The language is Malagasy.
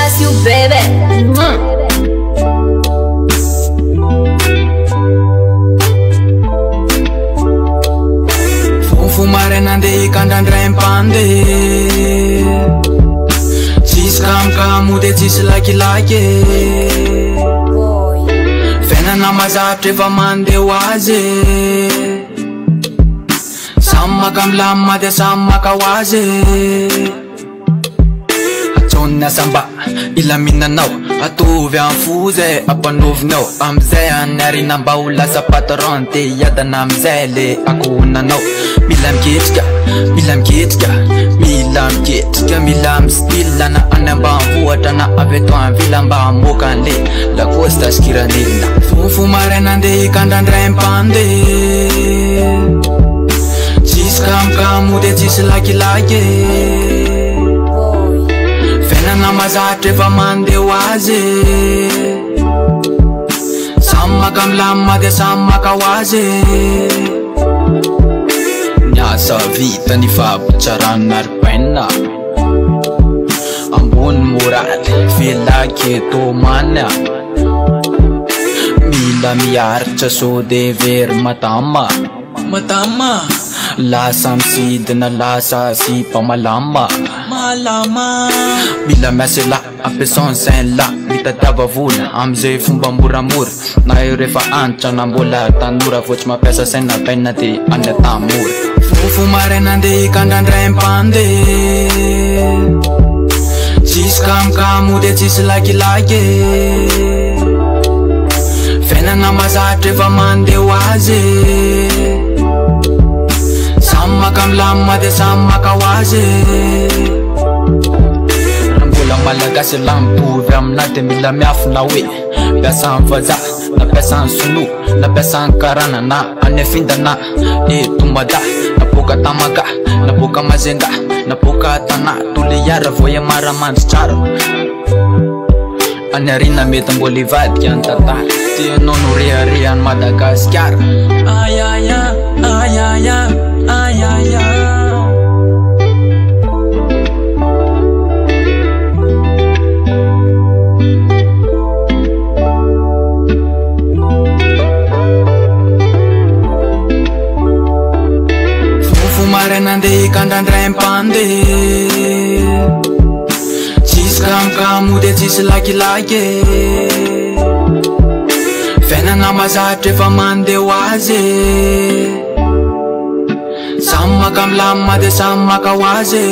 bless you, baby. Fumare nande kandandray mpande tsisy kamokamude tsisy lakilaky fiainana mazatra efa mandeha hoazy samy maka milama dia samy maka hoazy atsony asamba ilaminanao atovy am'fozy ampanovinao am'izay anyarina mba ho lasa patron te hiadana am'izay le akohonanao mila miketrika mila miketrika mila miketrika mila mistila any ambanivohatra na avy eto anvila mba hamoaka an'le lakozy tasikiran'ilona fofomaraina andeha hikandrandray mpande tsisy kamokamu dia tsisy lakilaky fiainana mazatra efa mandeha hoazy samy maka milama dia samy maka hoazy niasa vita ny fahabotsarana aripaina ambony moraly felaky eto manya mila miaritra sode very matama lasa misidina lasa sipa malama mila miasa la ampiasainy sainy la mitadiava vola am'izay fomba moramora na eo rehefa antitra na mbola tanora vao tsy mampiasa saina baina dia any atamora fofomaraina andeha hikandrandray mpande tsisy kamokamu dia tsisy lakilaky fiainana mazatra efa mandeha hoazy samy maka milama dia samy maka hoazy raha mbola malagasy la mitovy amina dia mila miafina hoe mpiasany vazaha na mpiasany sino na mpiasany karana na any afindana etomada naboaka tamaga naboaka mazenga naboaka tana tole iara vo iamara mandry tsara any arina mety mbola hivadika ny tantara tianao no reharehan'ny Madagasikara ayaya ayaya ayaya fofomaraina andeha hikandrandray mpande tsisy kamokamu dia tsisy lakilaky fiainana mazatra efa mandeha hoazy samy maka milama dia samy maka hoazy